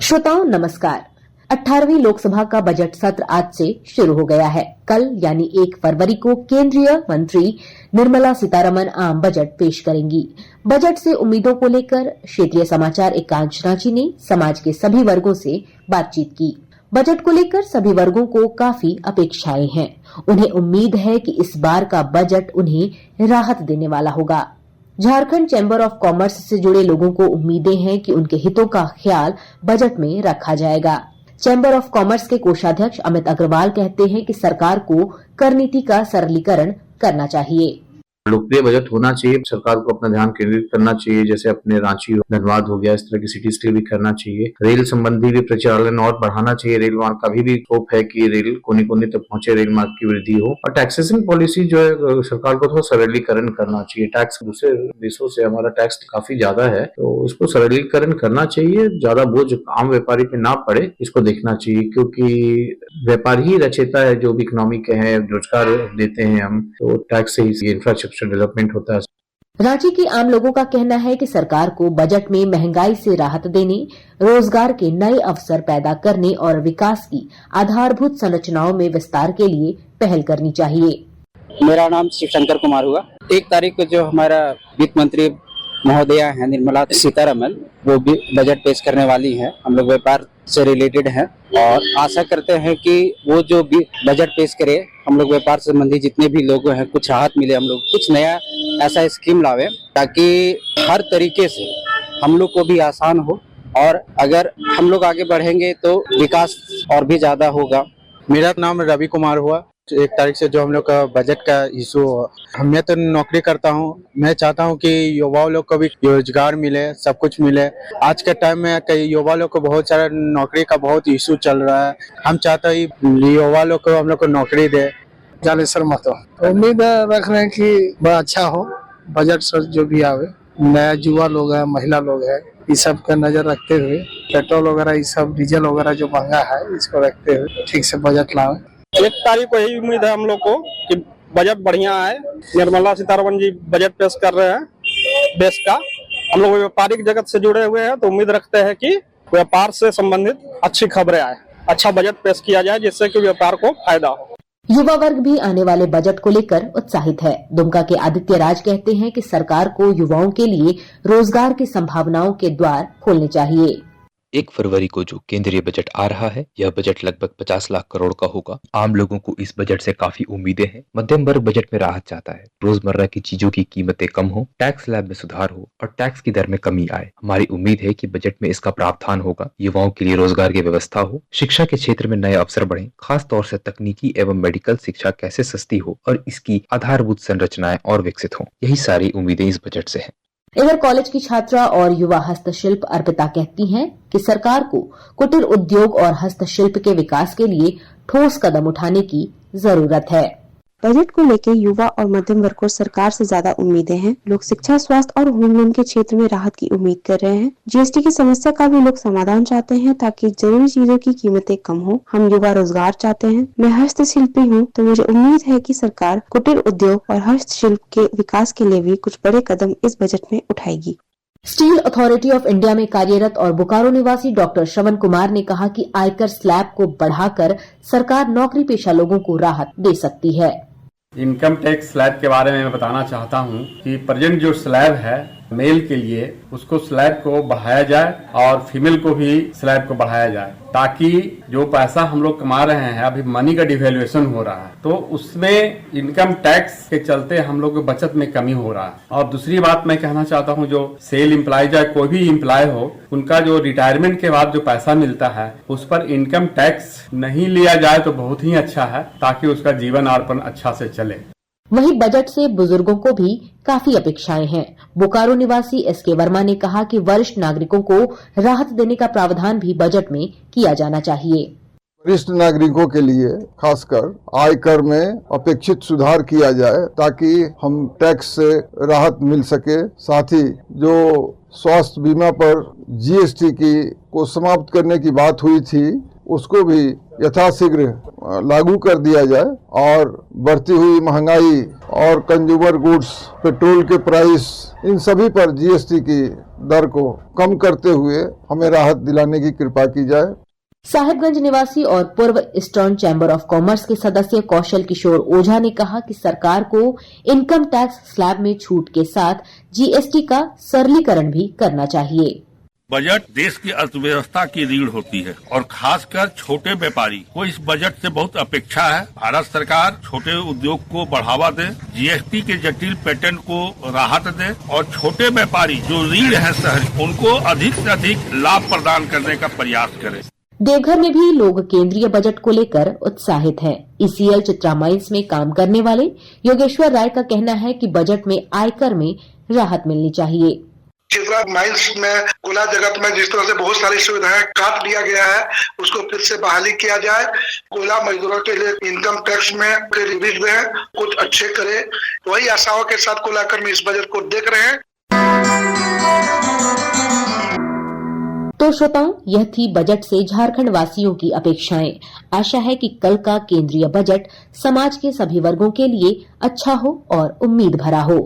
श्रोताओं नमस्कार। 18वीं लोकसभा का बजट सत्र आज से शुरू हो गया है। कल यानी 1 फरवरी को केंद्रीय मंत्री निर्मला सीतारमण आम बजट पेश करेंगी। बजट से उम्मीदों को लेकर क्षेत्रीय समाचार एकांश रांची ने समाज के सभी वर्गों से बातचीत की। बजट को लेकर सभी वर्गों को काफी अपेक्षाएं हैं। उन्हें उम्मीद है कि इस बार का बजट उन्हें राहत देने वाला होगा। झारखंड चैम्बर ऑफ कॉमर्स से जुड़े लोगों को उम्मीदें हैं कि उनके हितों का ख्याल बजट में रखा जाएगा। चैम्बर ऑफ कॉमर्स के कोषाध्यक्ष अमित अग्रवाल कहते हैं कि सरकार को कर नीति का सरलीकरण करना चाहिए। लोकप्रिय बजट होना चाहिए। सरकार को अपना ध्यान केंद्रित करना चाहिए, जैसे अपने रांची धनबाद हो गया, इस तरह की सिटीज के लिए भी करना चाहिए। रेल संबंधी भी प्रचालन और बढ़ाना चाहिए। रेल मार्ग का भी होप है कि रेल कोने कोने तक पहुंचे, रेल मार्ग की वृद्धि हो। और टैक्सेशन पॉलिसी जो है सरकार को थोड़ा सरलीकरण करना चाहिए। टैक्स दूसरे देशों से हमारा टैक्स काफी ज्यादा है, तो उसको सरलीकरण करना चाहिए। ज्यादा बोझ आम व्यापारी पे ना पड़े, इसको देखना चाहिए, क्योंकि व्यापारी ही रचेता है जो भी इकोनॉमी के हैं, रोजगार देते हैं हम, तो टैक्स से ही इंफ्रास्ट्रक्चर डेवलपमेंट होता है। रांची के आम लोगों का कहना है कि सरकार को बजट में महंगाई से राहत देने, रोजगार के नए अवसर पैदा करने और विकास की आधारभूत संरचनाओं में विस्तार के लिए पहल करनी चाहिए। मेरा नाम शिवशंकर कुमार हुआ। 1 तारीख को जो हमारा वित्त मंत्री महोदया है निर्मला सीतारमण, वो भी बजट पेश करने वाली हैं। हम लोग व्यापार से रिलेटेड हैं और आशा करते हैं कि वो जो भी बजट पेश करे, हम लोग व्यापार से संबंधित जितने भी लोग हैं कुछ राहत मिले, हम लोग कुछ नया ऐसा स्कीम लावे ताकि हर तरीके से हम लोग को भी आसान हो, और अगर हम लोग आगे बढ़ेंगे तो विकास और भी ज्यादा होगा। मेरा नाम रवि कुमार हुआ। 1 तारीख से जो हम लोग का बजट का इशू, मैं तो नौकरी करता हूं, मैं चाहता हूं कि युवाओं लोग को भी रोजगार मिले, सब कुछ मिले। आज के टाइम में कई युवा लोग को बहुत सारा नौकरी का बहुत इशू चल रहा है। हम चाहते हैं युवा लोग को हम लोग को नौकरी दे। जालेश्वर महतो, उम्मीद रख रहे हैं कि बड़ा अच्छा हो बजट से जो भी आवे। नया युवा लोग है, महिला लोग है, इस सब का नजर रखते हुए पेट्रोल वगैरह, ये सब डीजल वगैरह जो महंगा है, इसको रखते हुए ठीक से बजट लावे। 1 तारीख को यही उम्मीद है हम लोग को कि बजट बढ़िया है। निर्मला सीतारमण जी बजट पेश कर रहे हैं देश का। हम लोग व्यापारिक जगत से जुड़े हुए हैं, तो उम्मीद रखते हैं कि व्यापार से संबंधित अच्छी खबरें आए, अच्छा बजट पेश किया जाए जिससे कि व्यापार को फायदा हो। युवा वर्ग भी आने वाले बजट को लेकर उत्साहित है। दुमका के आदित्य राज कहते हैं कि सरकार को युवाओं के लिए रोजगार की संभावनाओं के द्वार खोलने चाहिए। 1 फरवरी को जो केंद्रीय बजट आ रहा है, यह बजट लगभग 50 लाख करोड़ का होगा। आम लोगों को इस बजट से काफी उम्मीदें हैं। मध्यम वर्ग बजट में राहत चाहता है। रोजमर्रा की चीजों की कीमतें कम हो, टैक्स स्लैब में सुधार हो और टैक्स की दर में कमी आए। हमारी उम्मीद है कि बजट में इसका प्रावधान होगा। युवाओं के लिए रोजगार की व्यवस्था हो, शिक्षा के क्षेत्र में नए अवसर बढ़े, खास तौर से तकनीकी एवं मेडिकल शिक्षा कैसे सस्ती हो और इसकी आधारभूत संरचनाएं और विकसित हो। यही सारी उम्मीदें इस बजट से है। इधर कॉलेज की छात्रा और युवा हस्तशिल्प अर्पिता कहती हैं कि सरकार को कुटीर उद्योग और हस्तशिल्प के विकास के लिए ठोस कदम उठाने की जरूरत है। बजट को लेकर युवा और मध्यम वर्ग को सरकार से ज्यादा उम्मीदें हैं। लोग शिक्षा, स्वास्थ्य और होम लोन के क्षेत्र में राहत की उम्मीद कर रहे हैं। जीएसटी की समस्या का भी लोग समाधान चाहते हैं ताकि जरूरी चीजों की कीमतें कम हो। हम युवा रोजगार चाहते हैं। मैं हस्तशिल्पी हूँ, तो मुझे उम्मीद है कि सरकार कुटीर उद्योग और हस्तशिल्प के विकास के लिए भी कुछ बड़े कदम इस बजट में उठाएगी। स्टील अथॉरिटी ऑफ इंडिया में कार्यरत और बोकारो निवासी डॉक्टर श्रवण कुमार ने कहा कि आयकर स्लैब को बढ़ाकर सरकार नौकरी पेशा लोगों को राहत दे सकती है। इनकम टैक्स स्लैब के बारे में मैं बताना चाहता हूं कि प्रेजेंट जो स्लैब है मेल के लिए, उसको स्लैब को बढ़ाया जाए और फीमेल को भी स्लैब को बढ़ाया जाए, ताकि जो पैसा हम लोग कमा रहे हैं, अभी मनी का डिवेल्युएशन हो रहा है, तो उसमें इनकम टैक्स के चलते हम लोग को बचत में कमी हो रहा है। और दूसरी बात मैं कहना चाहता हूं, जो सेल एम्प्लॉय या कोई भी एम्प्लॉय हो, उनका जो रिटायरमेंट के बाद जो पैसा मिलता है उस पर इनकम टैक्स नहीं लिया जाए तो बहुत ही अच्छा है, ताकि उसका जीवन यापन अच्छा से चले। वहीं बजट से बुजुर्गों को भी काफी अपेक्षाएं हैं। बोकारो निवासी एसके वर्मा ने कहा कि वरिष्ठ नागरिकों को राहत देने का प्रावधान भी बजट में किया जाना चाहिए। वरिष्ठ नागरिकों के लिए खासकर आयकर में अपेक्षित सुधार किया जाए ताकि हम टैक्स से राहत मिल सके। साथ ही जो स्वास्थ्य बीमा पर जीएसटी को समाप्त करने की बात हुई थी, उसको भी यथाशीघ्र लागू कर दिया जाए और बढ़ती हुई महंगाई और कंज्यूमर गुड्स, पेट्रोल के प्राइस, इन सभी पर जीएसटी की दर को कम करते हुए हमें राहत दिलाने की कृपा की जाए। साहिबगंज निवासी और पूर्व ईस्टर्न चैम्बर ऑफ कॉमर्स के सदस्य कौशल किशोर ओझा ने कहा कि सरकार को इनकम टैक्स स्लैब में छूट के साथ जीएसटी का सरलीकरण भी करना चाहिए। बजट देश की अर्थव्यवस्था की रीढ़ होती है और खासकर छोटे व्यापारी को इस बजट से बहुत अपेक्षा है। भारत सरकार छोटे उद्योग को बढ़ावा दे, जीएसटी के जटिल पैटर्न को राहत दे और छोटे व्यापारी जो रीढ़ है शहर, उनको अधिक से अधिक लाभ प्रदान करने का प्रयास करे। देवघर में भी लोग केंद्रीय बजट को लेकर उत्साहित हैं। ईसीएल चित्रा माइंस में काम करने वाले योगेश्वर राय का कहना है कि बजट में आयकर में राहत मिलनी चाहिए। चित्रा माइंस में कोयला जगत में जिस तरह से बहुत सारी सुविधाएं काट दिया गया है, उसको फिर से बहाली किया जाए। कोयला मजदूरों के लिए इनकम टैक्स में रिलीफ दें, कुछ अच्छे करे। वही आशाओं के साथ कोयला कर्मी इस बजट को देख रहे हैं। तो श्रोताओं, यह थी बजट से झारखंड वासियों की अपेक्षाएं। आशा है कि कल का केंद्रीय बजट समाज के सभी वर्गों के लिए अच्छा हो और उम्मीद भरा हो।